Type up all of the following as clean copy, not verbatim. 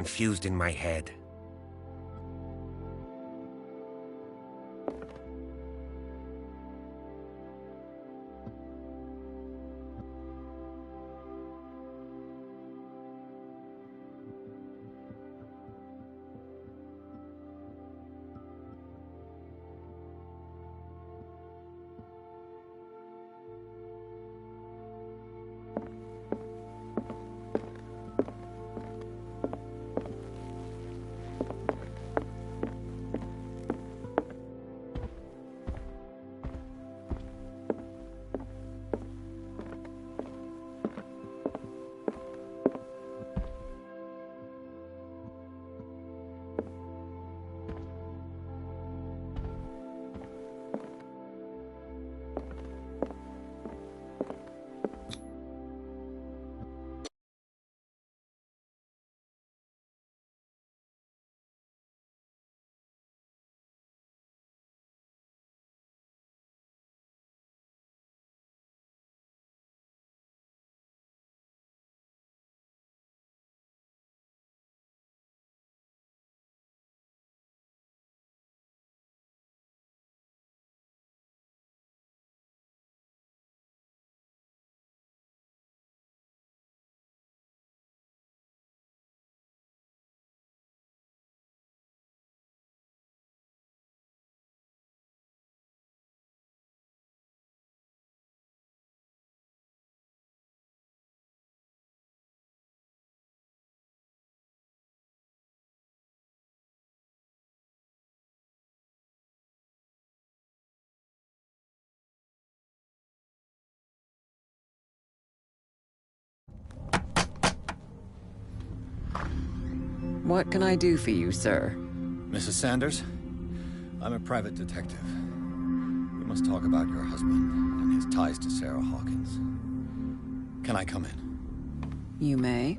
confused in my head. What can I do for you, sir? Mrs. Sanders? I'm a private detective. We must talk about your husband and his ties to Sarah Hawkins. Can I come in? You may.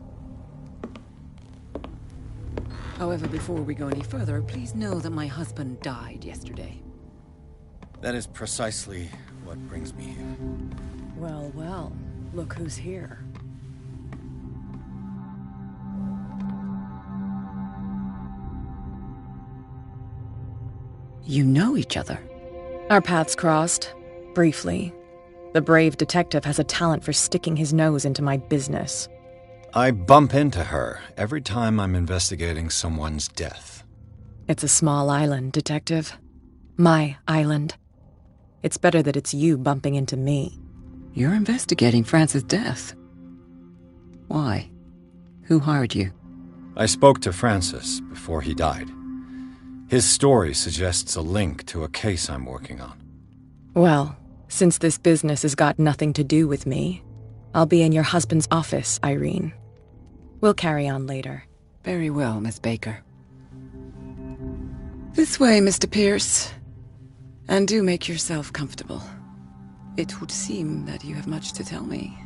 However, before we go any further, please know that my husband died yesterday. That is precisely what brings me here. Well, well. Look who's here. You know each other. Our paths crossed, briefly. The brave detective has a talent for sticking his nose into my business. I bump into her every time I'm investigating someone's death. It's a small island, detective. My island. It's better that it's you bumping into me. You're investigating Francis' death. Why? Who hired you? I spoke to Francis before he died. His story suggests a link to a case I'm working on. Well, since this business has got nothing to do with me, I'll be in your husband's office, Irene. We'll carry on later. Very well, Miss Baker. This way, Mr. Pierce. And do make yourself comfortable. It would seem that you have much to tell me.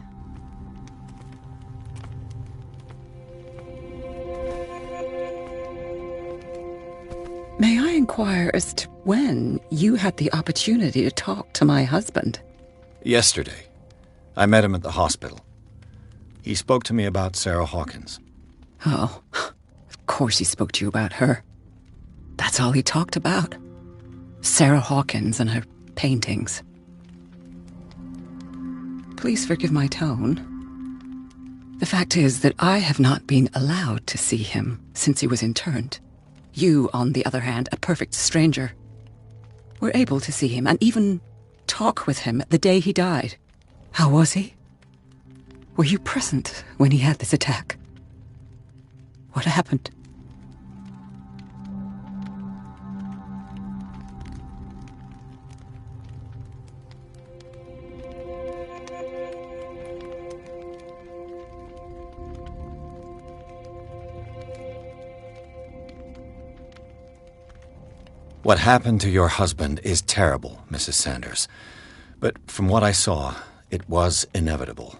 May I inquire as to when you had the opportunity to talk to my husband? Yesterday. I met him at the hospital. He spoke to me about Sarah Hawkins. Oh, of course he spoke to you about her. That's all he talked about. Sarah Hawkins and her paintings. Please forgive my tone. The fact is that I have not been allowed to see him since he was interned. You, on the other hand, a perfect stranger, were able to see him and even talk with him the day he died. How was he? Were you present when he had this attack? What happened? What happened to your husband is terrible, Mrs. Sanders. But from what I saw, it was inevitable.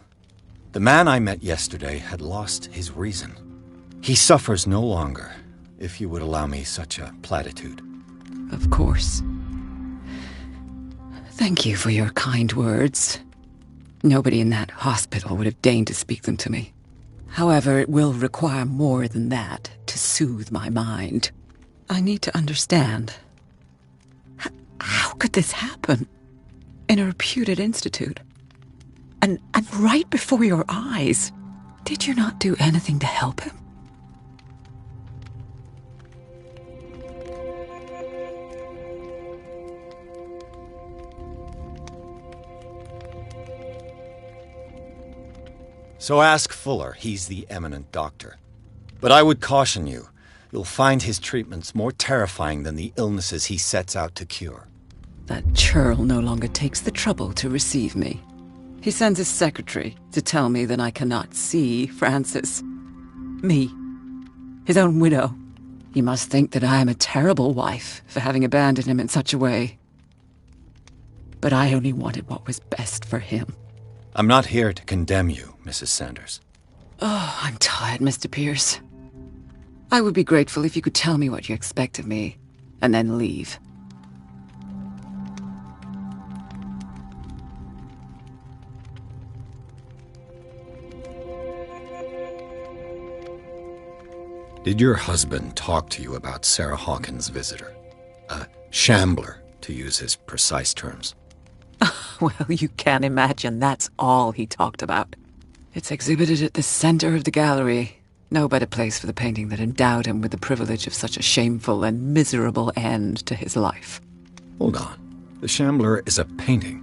The man I met yesterday had lost his reason. He suffers no longer, if you would allow me such a platitude. Of course. Thank you for your kind words. Nobody in that hospital would have deigned to speak them to me. However, it will require more than that to to soothe my mind. I need to understand. How could this happen? In a reputed institute? And right before your eyes? Did you not do anything to help him? So ask Fuller. He's the eminent doctor. But I would caution you. You'll find his treatments more terrifying than the illnesses he sets out to cure. That churl no longer takes the trouble to receive me. He sends his secretary to tell me that I cannot see Francis. Me. His own widow. He must think that I am a terrible wife for having abandoned him in such a way. But I only wanted what was best for him. I'm not here to condemn you, Mrs. Sanders. Oh, I'm tired, Mr. Pierce. I would be grateful if you could tell me what you expect of me, and then leave. Did your husband talk to you about Sarah Hawkins' visitor? A shambler, to use his precise terms. Well, you can imagine that's all he talked about. It's exhibited at the center of the gallery. No better place for the painting that endowed him with the privilege of such a shameful and miserable end to his life. Hold on. The Shambler is a painting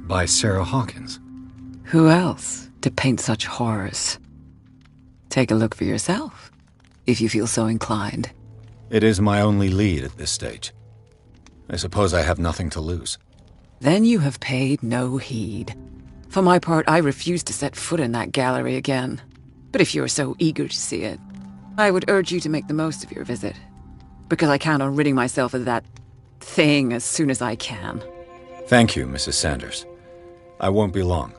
by Sarah Hawkins. Who else to paint such horrors? Take a look for yourself, if you feel so inclined. It is my only lead at this stage. I suppose I have nothing to lose. Then you have paid no heed. For my part, I refuse to set foot in that gallery again. But if you are so eager to see it, I would urge you to make the most of your visit. Because I count on ridding myself of that thing as soon as I can. Thank you, Mrs. Sanders. I won't be long.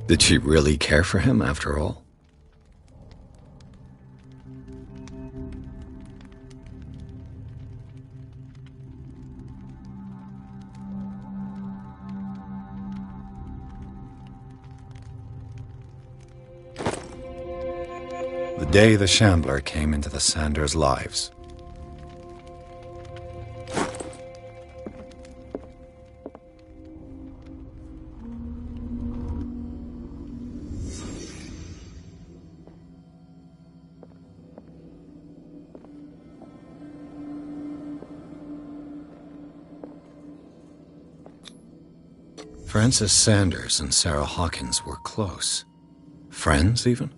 Did she really care for him after all? The day the Shambler came into the Sanders' lives. Francis Sanders and Sarah Hawkins were close. Friends, even?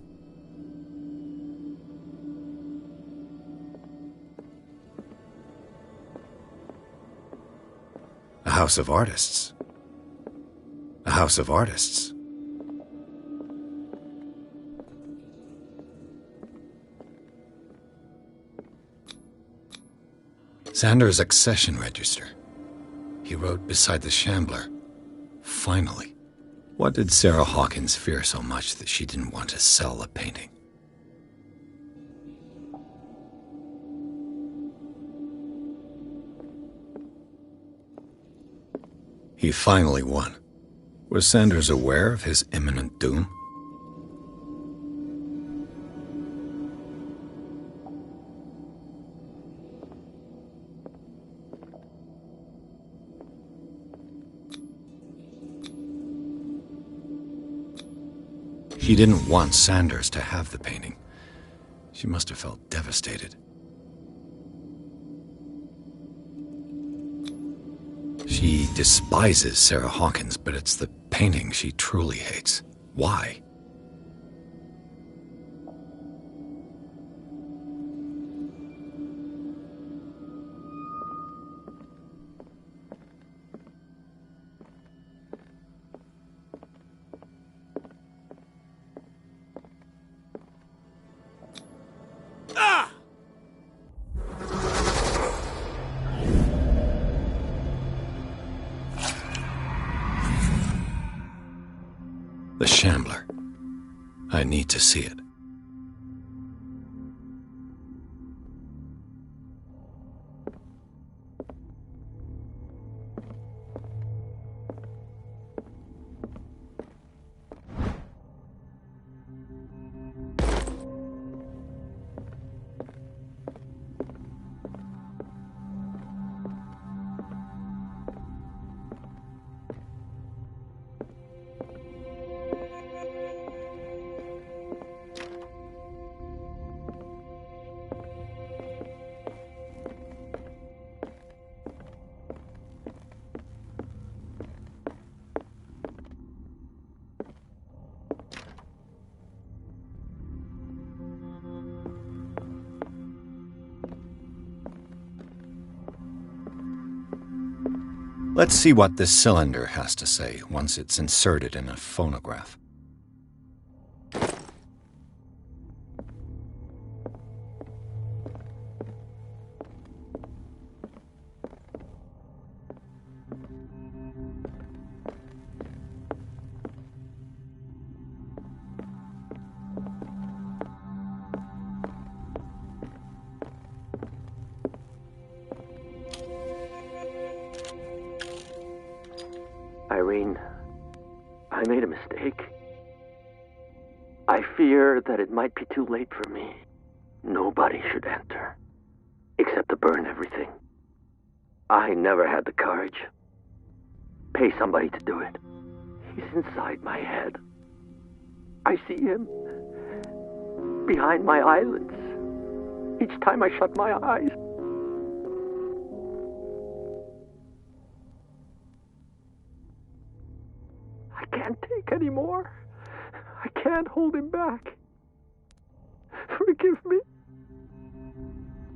A house of artists. A house of artists. Sanders' accession register. He wrote beside the Shambler. Finally. What did Sarah Hawkins fear so much that she didn't want to sell the painting? He finally won. Was Sanders aware of his imminent doom? She didn't want Sanders to have the painting. She must have felt devastated. She despises Sarah Hawkins, but it's the painting she truly hates. Why? shambler. I need to see it. Let's see what this cylinder has to say once it's inserted in a phonograph. Irene, I made a mistake. I fear that it might be too late for me. Nobody should enter, except to burn everything. I never had the courage. Pay somebody to do it. He's inside my head. I see him behind my eyelids each time I shut my eyes. I can't take any more. I can't hold him back. Forgive me.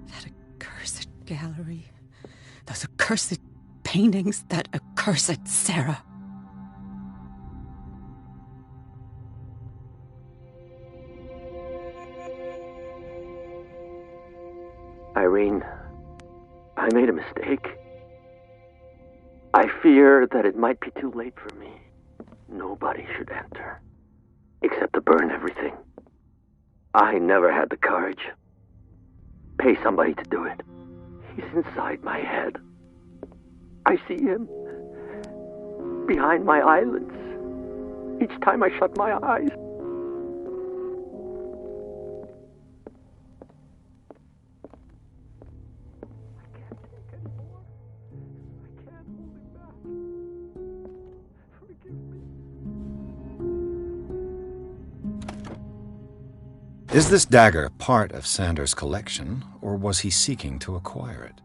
That accursed gallery. Those accursed paintings. That accursed Sarah. Irene, I made a mistake. I fear that it might be too late for me. Nobody should enter, except to burn everything. I never had the courage. Pay somebody to do it. He's inside my head. I see him behind my eyelids each time I shut my eyes. Is this dagger part of Sanders' collection, or was he seeking to acquire it?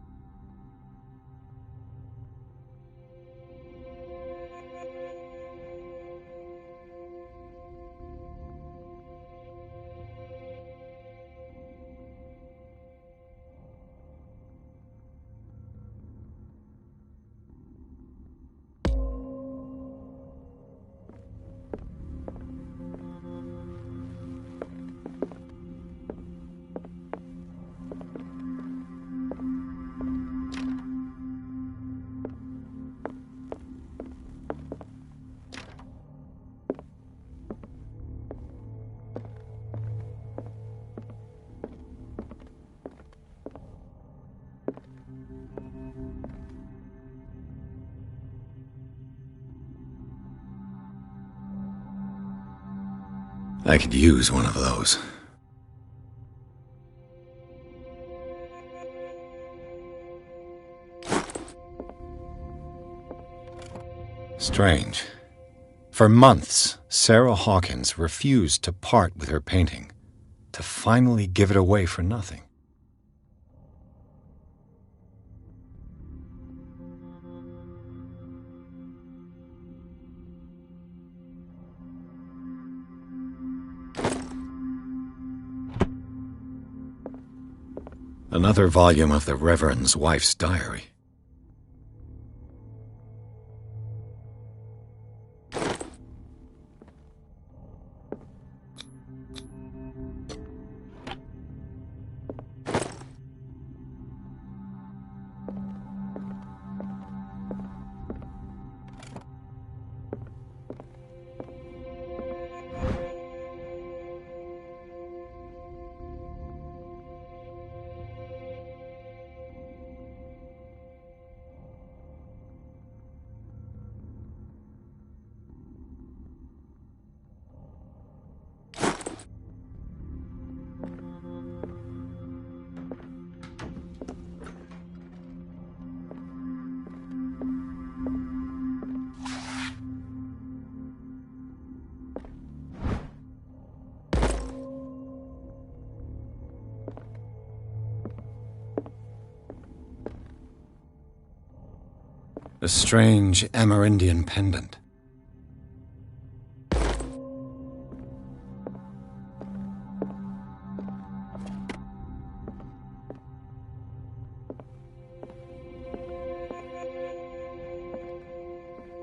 I could use one of those. Strange. For months, Sarah Hawkins refused to part with her painting, to finally give it away for nothing. Another volume of the Reverend's wife's diary. A strange Amerindian pendant.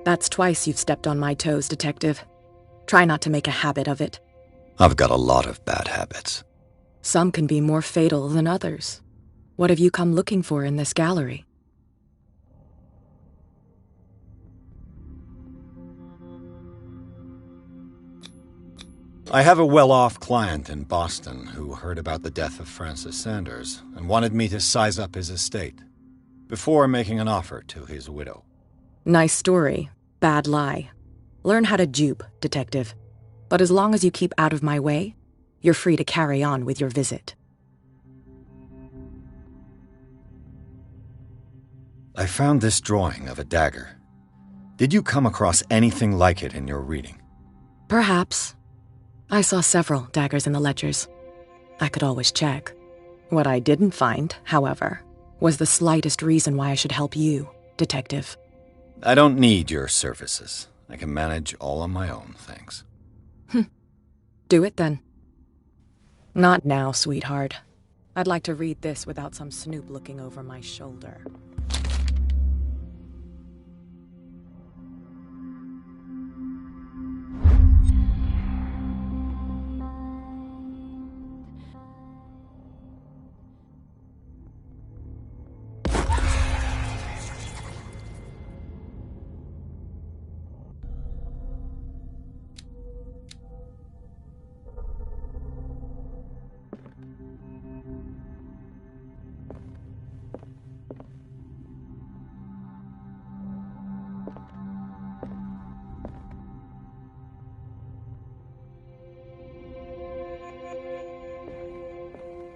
That's twice you've stepped on my toes, Detective. Try not to make a habit of it. I've got a lot of bad habits. Some can be more fatal than others. What have you come looking for in this gallery? I have a well-off client in Boston who heard about the death of Francis Sanders and wanted me to size up his estate before making an offer to his widow. Nice story. Bad lie. Learn how to dupe, Detective. But as long as you keep out of my way, you're free to carry on with your visit. I found this drawing of a dagger. Did you come across anything like it in your reading? Perhaps. I saw several daggers in the ledgers. I could always check. What I didn't find, however, was the slightest reason why I should help you, Detective. I don't need your services. I can manage all on my own, thanks. Do it then. Not now, sweetheart. I'd like to read this without some snoop looking over my shoulder.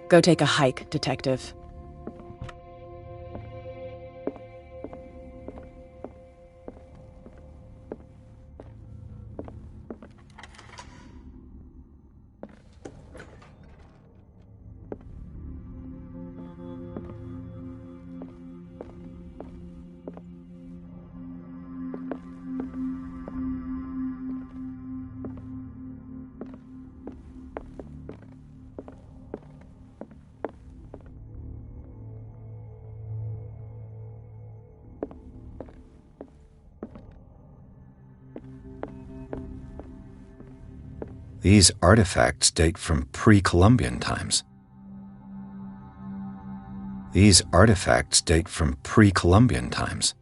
Go take a hike, Detective. These artifacts date from pre-Columbian times. These artifacts date from pre-Columbian times.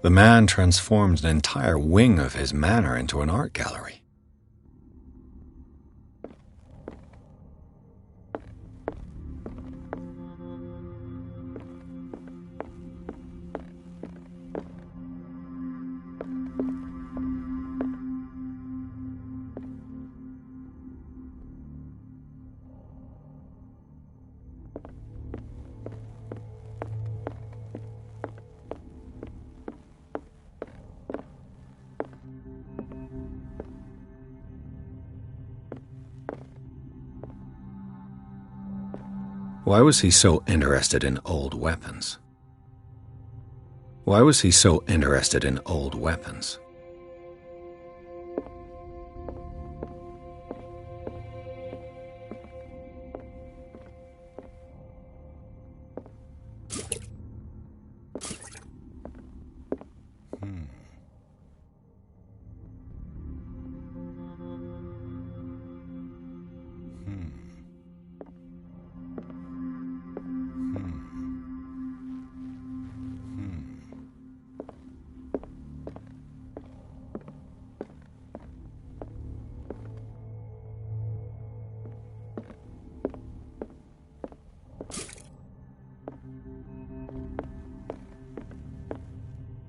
The man transformed an entire wing of his manor into an art gallery. Why was he so interested in old weapons? Why was he so interested in old weapons?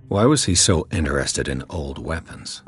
Why was he so interested in old weapons?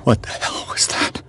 What the hell was that?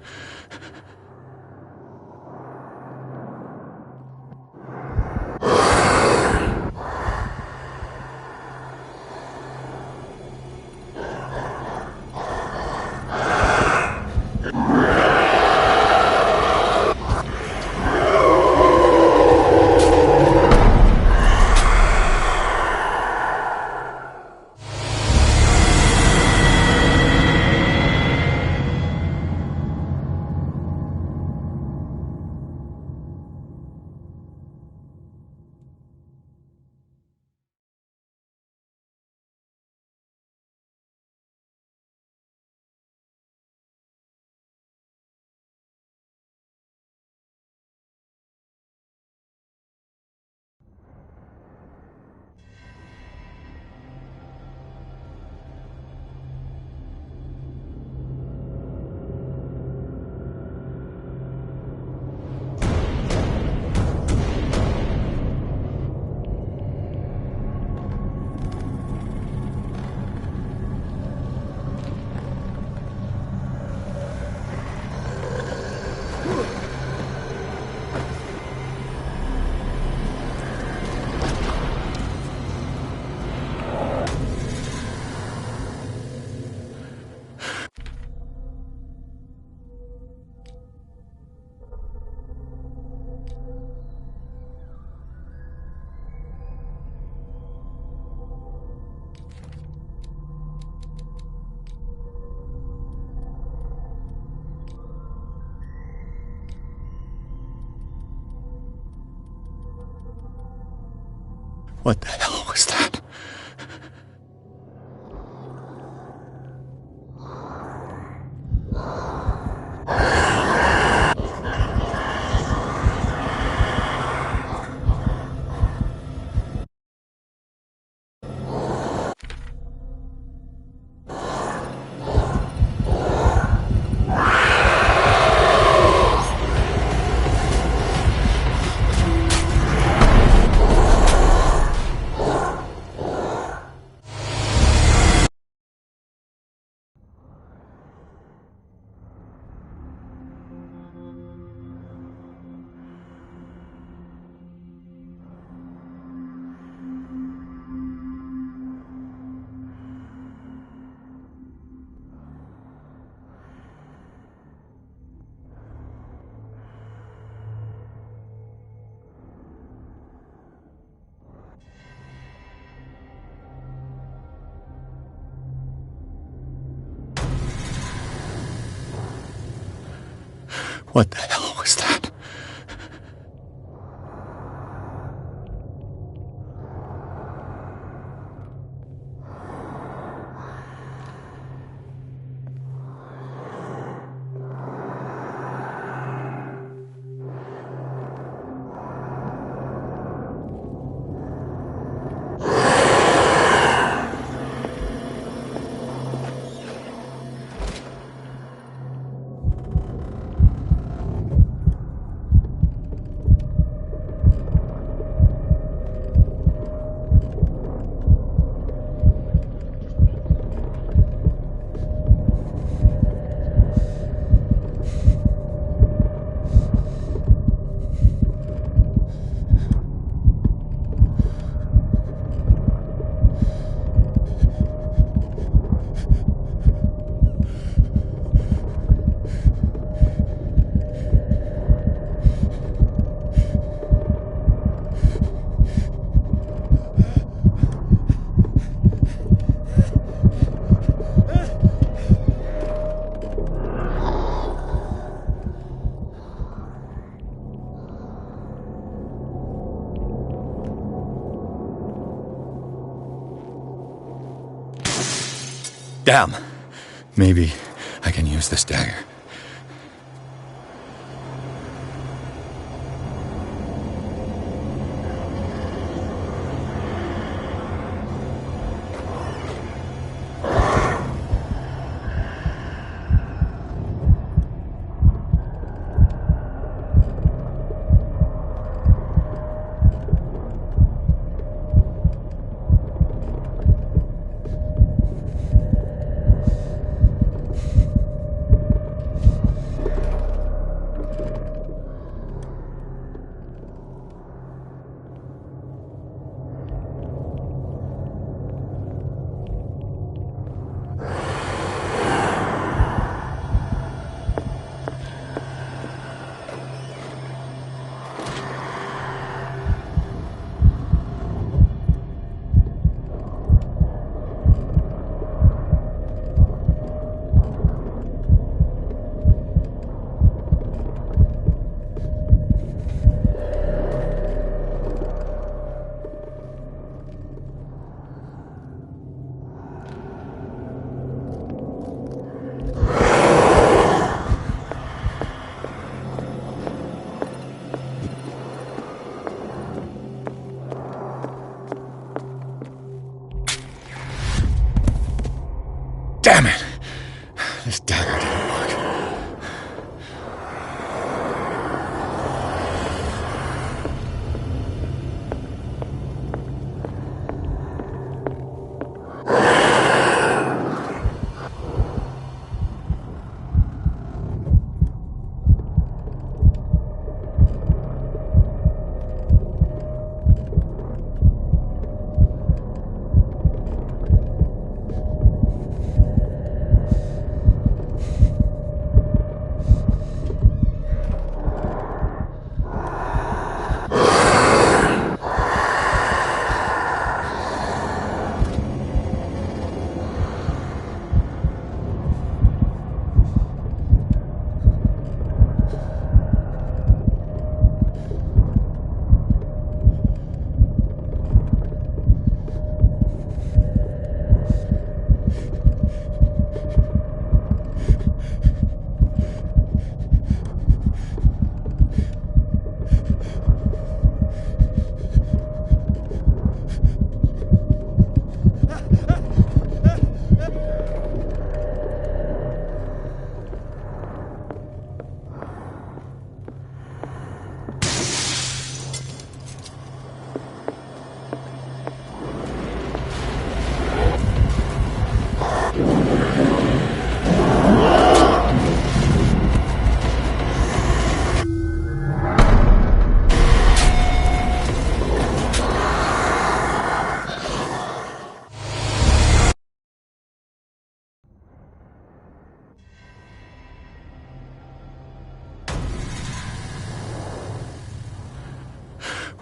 What the hell was that? What the hell was that? Damn! Maybe I can use this dagger. Damn it! This dagger didn't work.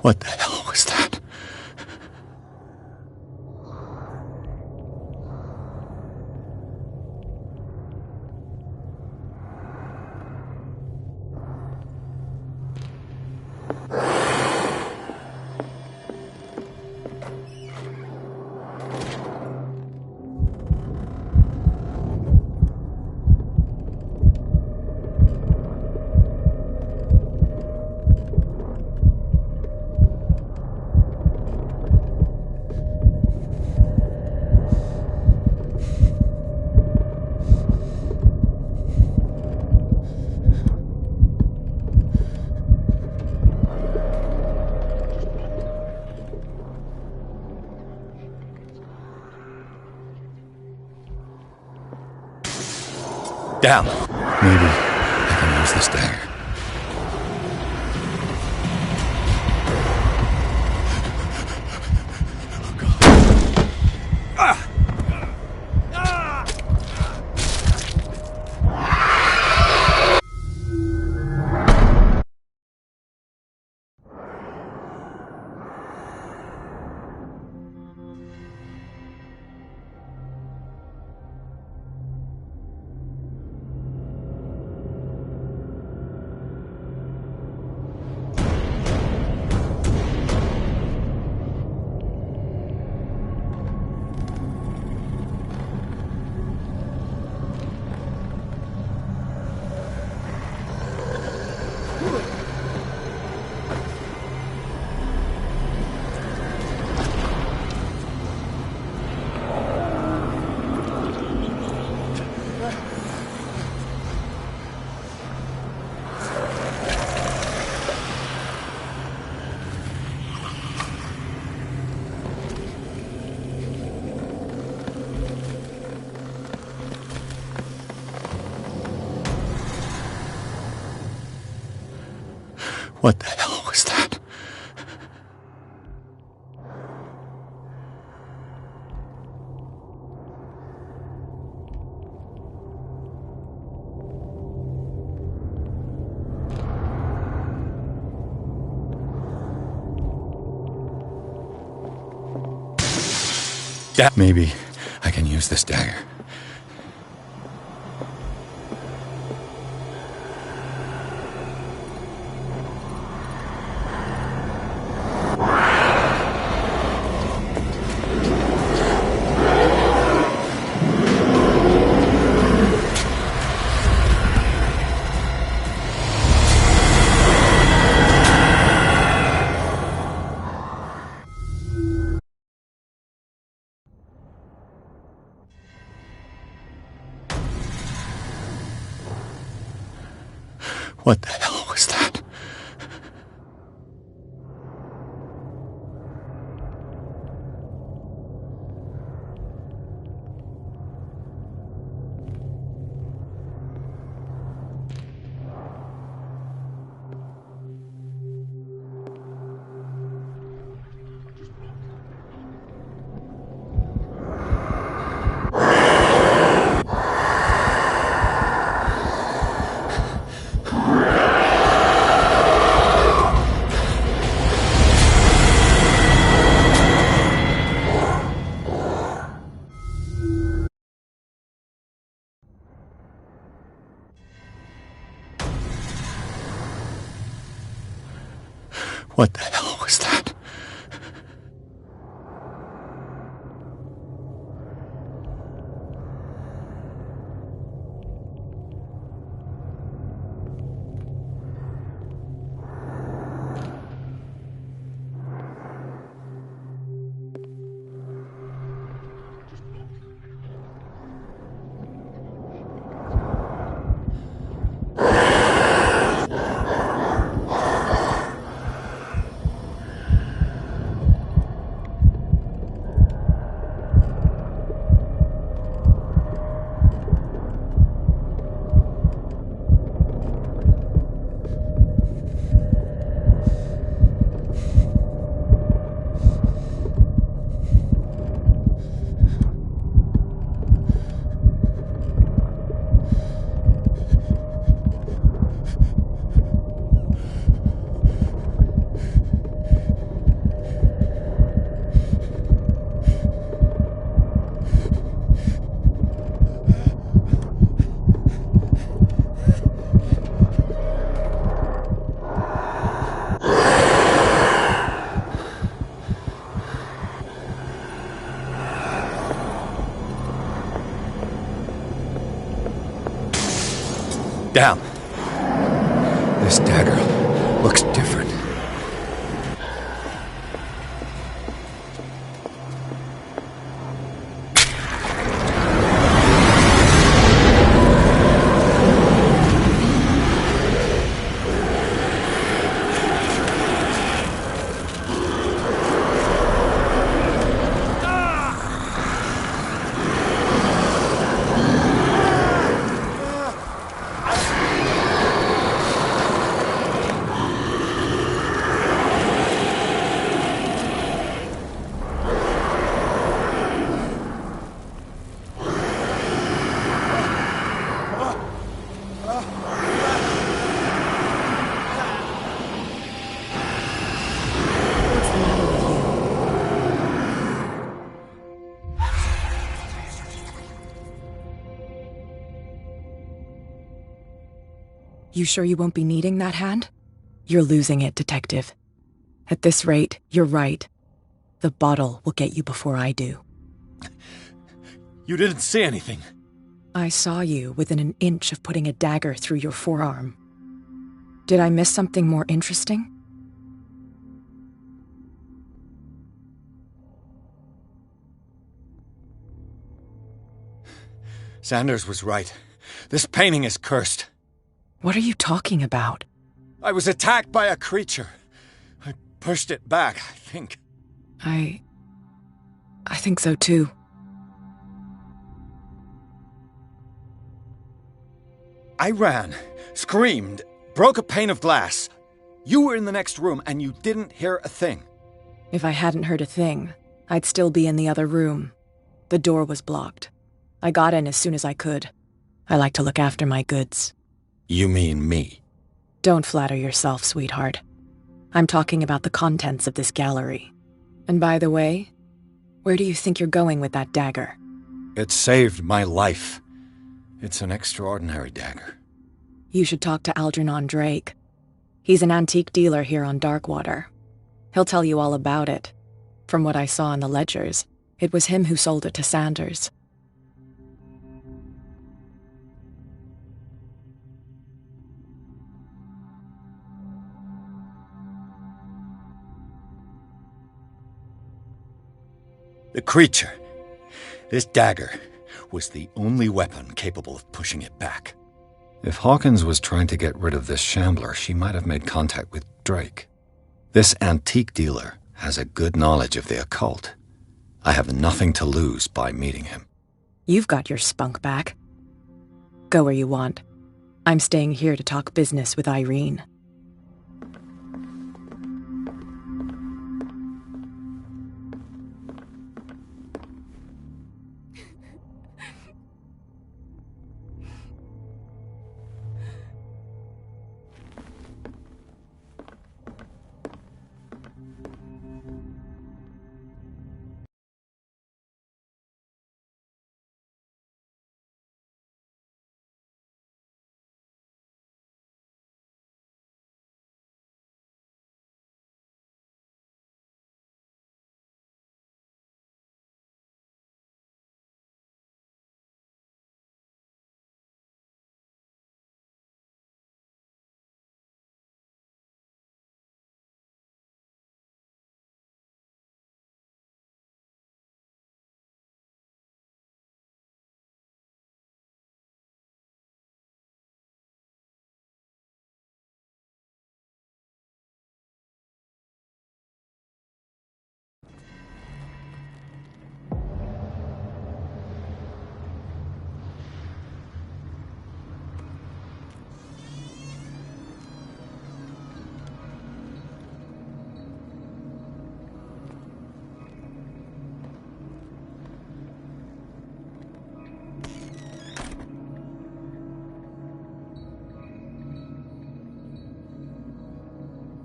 What the hell was that? Damn. Maybe I can use this dagger. What the hell was that? Maybe I can use this dagger. What the hell was that? What the hell was that? Down. This dagger looks different. You sure you won't be needing that hand? You're losing it, Detective. At this rate, you're right. The bottle will get you before I do. You didn't see anything. I saw you within an inch of putting a dagger through your forearm. Did I miss something more interesting? Sanders was right. This painting is cursed. What are you talking about? I was attacked by a creature. I pushed it back, I think. I think so too. I ran, screamed, broke a pane of glass. You were in the next room and you didn't hear a thing. If I hadn't heard a thing, I'd still be in the other room. The door was blocked. I got in as soon as I could. I like to look after my goods. You mean me? Don't flatter yourself, sweetheart. I'm talking about the contents of this gallery. And by the way, where do you think you're going with that dagger? It saved my life. It's an extraordinary dagger. You should talk to Algernon Drake. He's an antique dealer here on Darkwater. He'll tell you all about it. From what I saw in the ledgers, it was him who sold it to Sanders. The creature, this dagger, was the only weapon capable of pushing it back. If Hawkins was trying to get rid of this shambler, she might have made contact with Drake. This antique dealer has a good knowledge of the occult. I have nothing to lose by meeting him. You've got your spunk back. Go where you want. I'm staying here to talk business with Irene.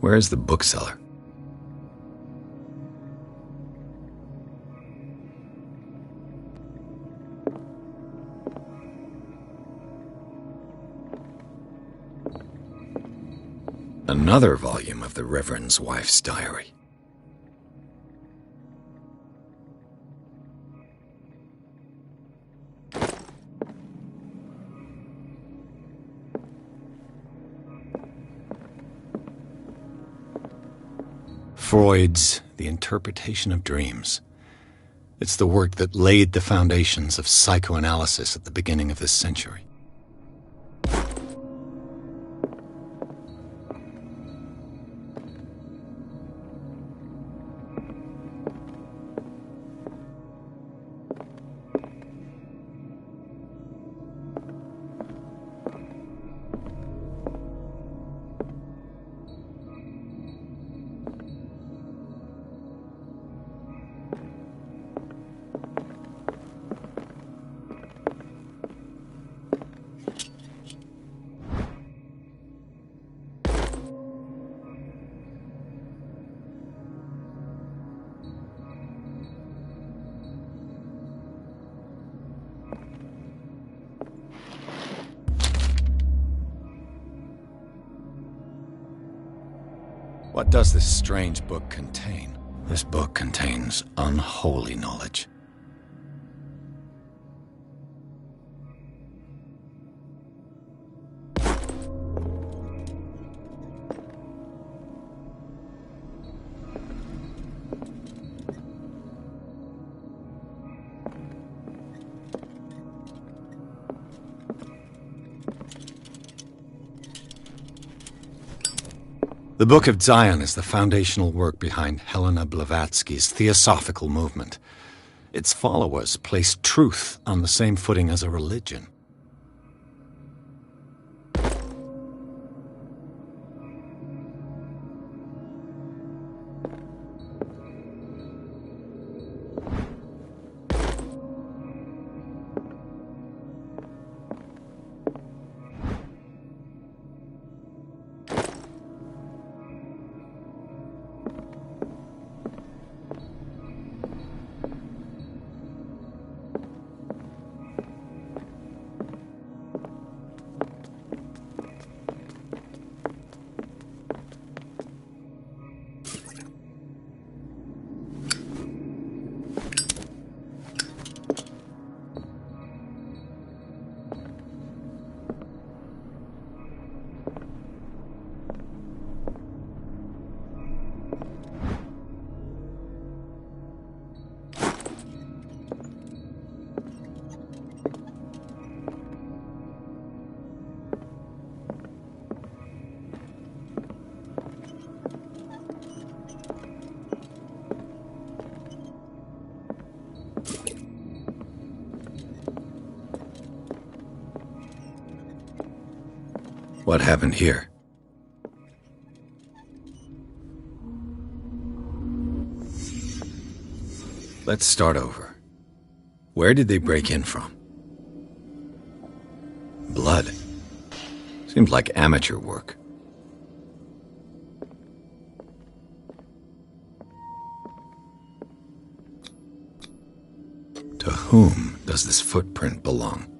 Where's the bookseller? Another volume of the Reverend's wife's diary. Freud's The Interpretation of Dreams. It's the work that laid the foundations of psychoanalysis at the beginning of this century. What does this strange book contain? This book contains unholy knowledge. The Book of Zion is the foundational work behind Helena Blavatsky's Theosophical movement. Its followers place truth on the same footing as a religion. What happened here? Let's start over. Where did they break in from? Blood. Seems like amateur work. To whom does this footprint belong?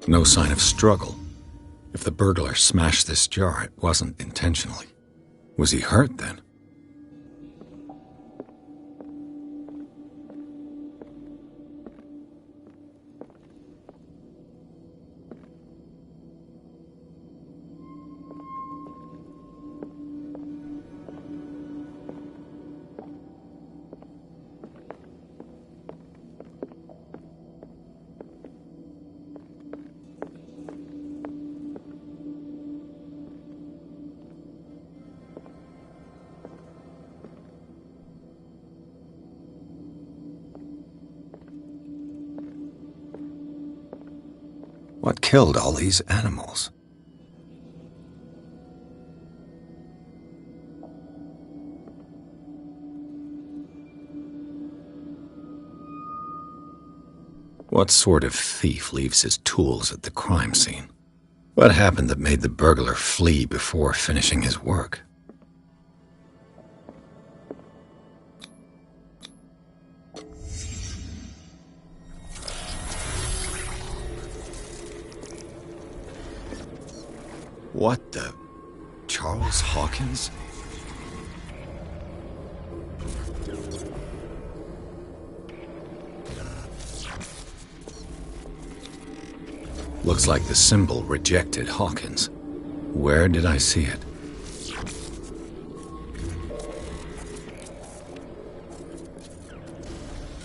No sign of struggle. If the burglar smashed this jar, it wasn't intentionally. Was he hurt then? What killed all these animals? What sort of thief leaves his tools at the crime scene? What happened that made the burglar flee before finishing his work? What the... Charles Hawkins? Looks like the symbol rejected Hawkins. Where did I see it?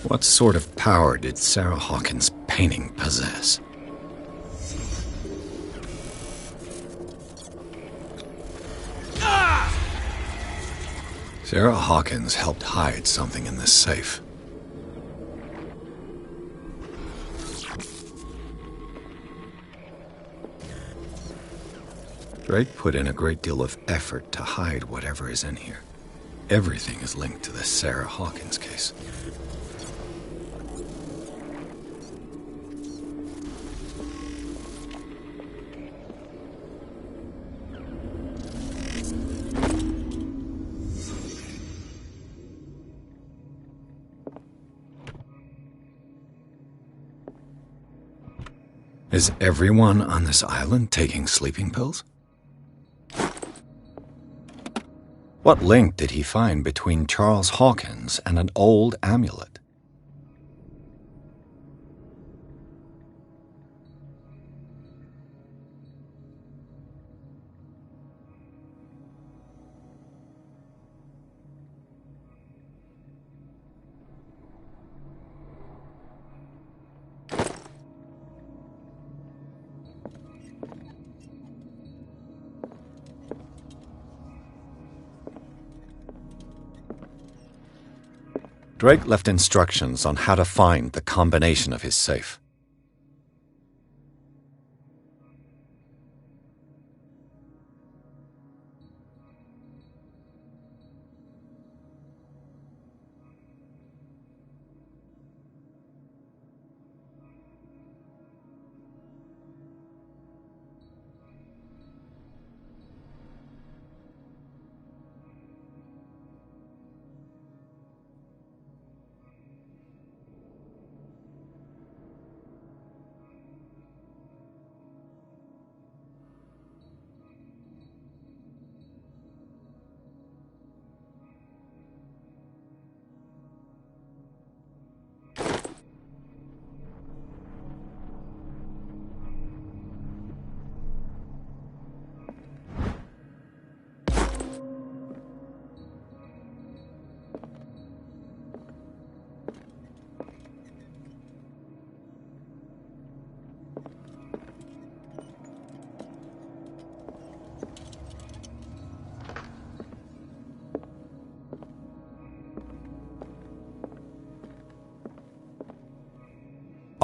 What sort of power did Sarah Hawkins' painting possess? Sarah Hawkins helped hide something in this safe. Drake put in a great deal of effort to hide whatever is in here. Everything is linked to the Sarah Hawkins case. Is everyone on this island taking sleeping pills? What link did he find between Charles Hawkins and an old amulet? Drake left instructions on how to find the combination of his safe.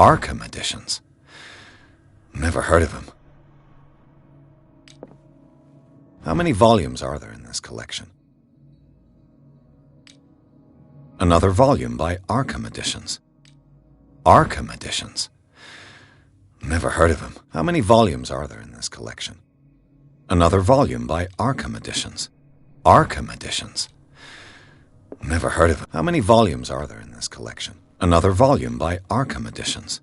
Arkham editions. Never heard of him. How many volumes are there in this collection? Another volume by Arkham editions. Arkham editions. Never heard of him. How many volumes are there in this collection? Another volume by Arkham editions. Arkham editions. Never heard of him. How many volumes are there in this collection? Another volume by Arkham editions.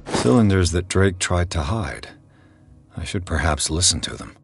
Cylinders that Drake tried to hide. I should perhaps listen to them.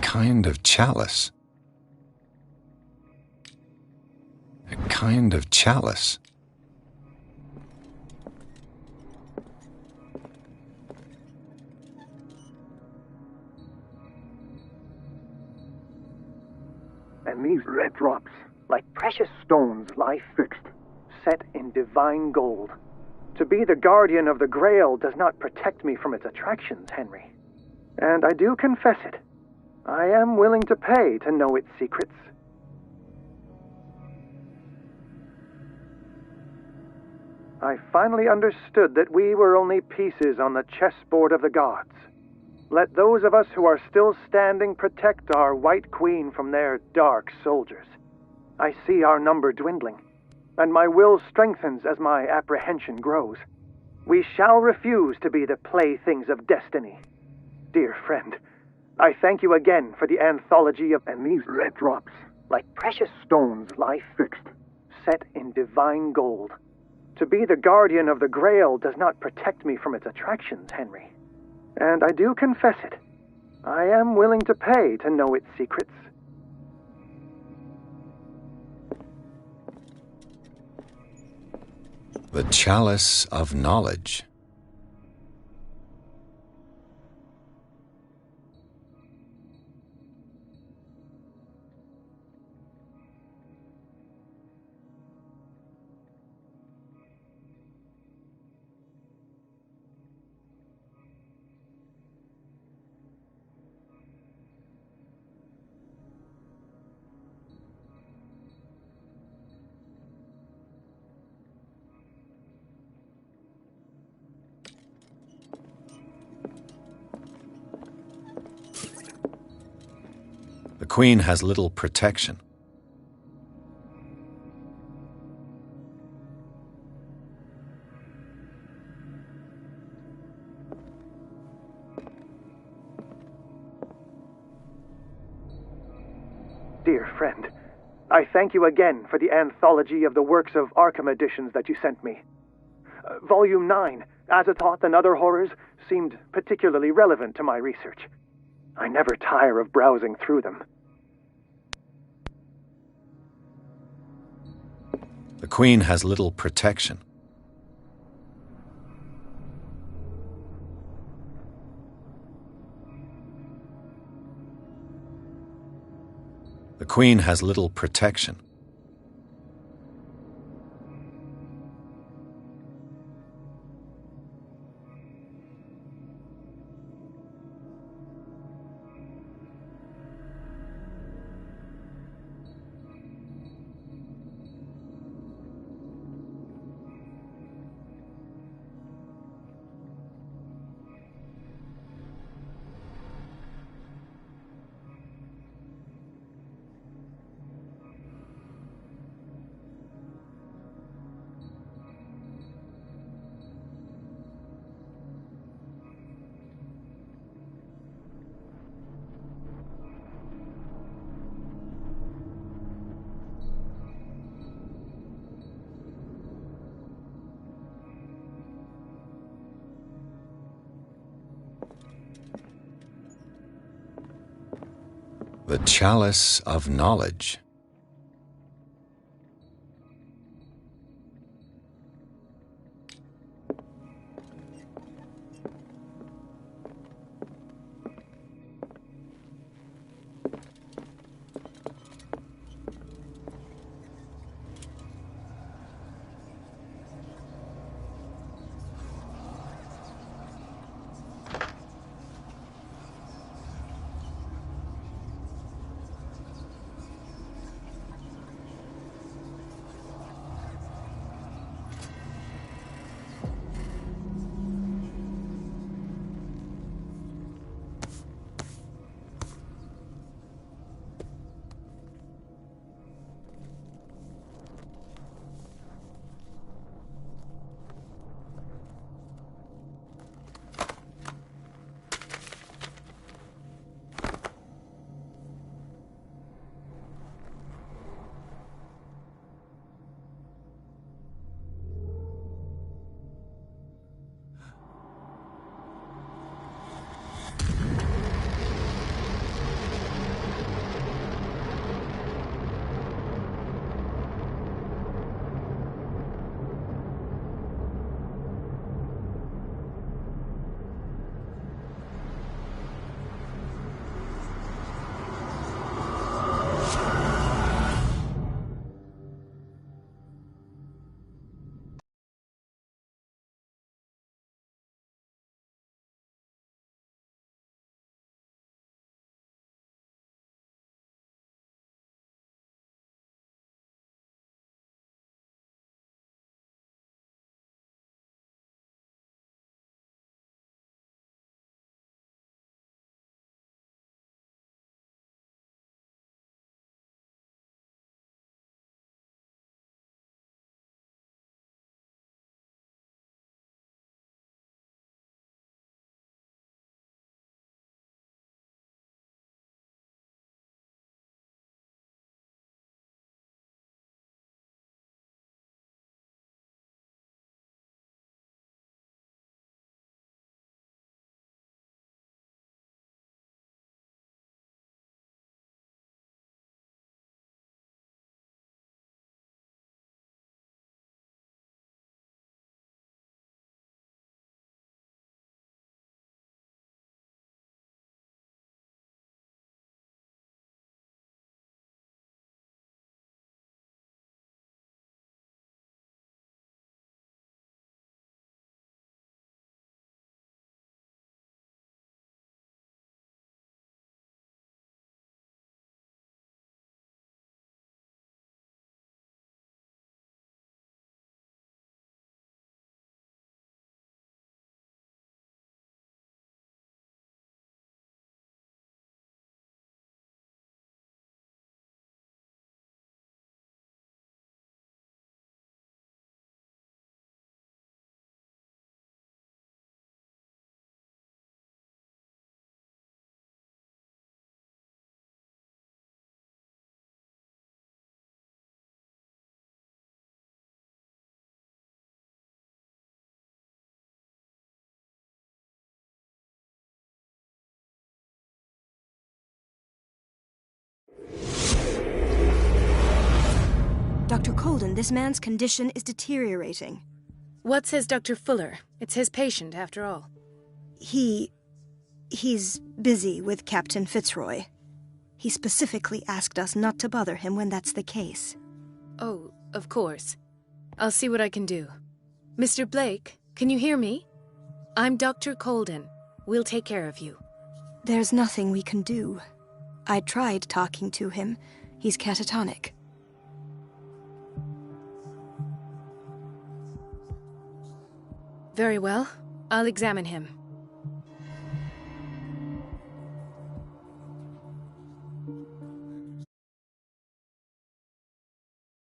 Kind of chalice. A kind of chalice. And these red drops, like precious stones, lie fixed, set in divine gold. To be the guardian of the Grail does not protect me from its attractions, Henry. And I do confess it. I am willing to pay to know its secrets. I finally understood that we were only pieces on the chessboard of the gods. Let those of us who are still standing protect our White Queen from their dark soldiers. I see our number dwindling, and my will strengthens as my apprehension grows. We shall refuse to be the playthings of destiny. Dear friend, I thank you again for the anthology of... And these red drops, like precious stones, lie fixed, set in divine gold. To be the guardian of the Grail does not protect me from its attractions, Henry. And I do confess it. I am willing to pay to know its secrets. The Chalice of Knowledge. The Queen has little protection. Dear friend, I thank you again for the anthology of the works of Arkham editions that you sent me. Volume 9, Azathoth and Other Horrors, seemed particularly relevant to my research. I never tire of browsing through them. The Queen has little protection. The Queen has little protection. The Chalice of Knowledge. Dr. Colden, this man's condition is deteriorating. What says Dr. Fuller? It's his patient, after all. He's busy with Captain Fitzroy. He specifically asked us not to bother him when that's the case. Oh, of course. I'll see what I can do. Mr. Blake, can you hear me? I'm Dr. Colden. We'll take care of you. There's nothing we can do. I tried talking to him. He's catatonic. Very well. I'll examine him.